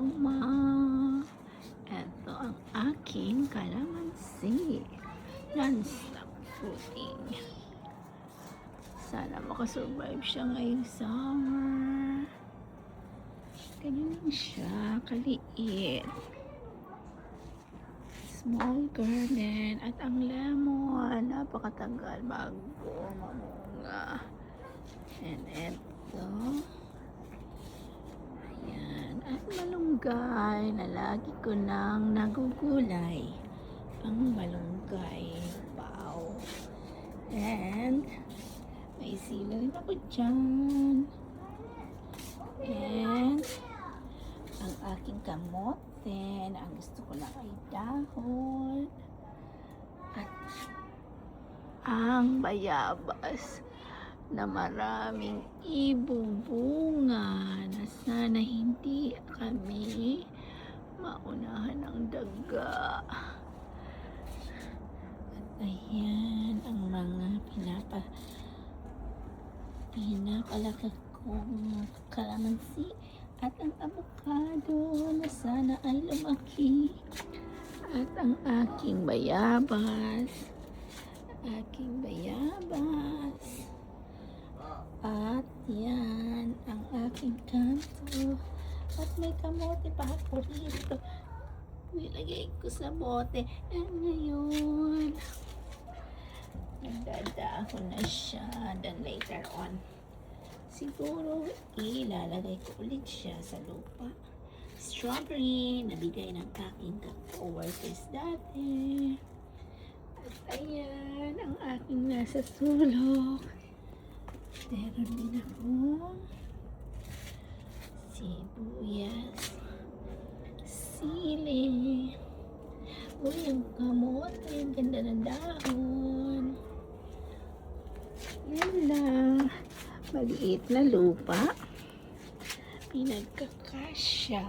aroma. Ito ang aking kalamansi. Non-stop cooking. Sana makasurvive siya ngayong summer. Ganyan lang siya, kaliit. Small garden. At ang lemon, napakatagal bago mamunga. And ito. Ayan. At malunggay na lagi ko nang nagugulay. Ang malunggay. Wow. And may sila rin ako dyan. And ang aking kamote na ang gusto ko lang ay dahon. At ang bayabas na maraming ibubunga na sana hindi kami maunahan ng daga. At ayan ang mga pinapalaki kong kalamansi at ang avocado na sana ay lumaki. At ang aking bayabas. At yan ang aking kanto. At may kamote pa ako rito. Nilagay ko sa bote. At ngayon, nagdadahon na siya. Then later on, siguro ilalagay ko ulit siya sa lupa. Strawberry, nabigay ng aking co-workers dati. At ayan, ang aking nasa sulok. Meron din ako sibuyas, sili. Uy, ang kamote, ang ganda ng dahon. Yan lang. Maliit na lupa. Pinagkakasya.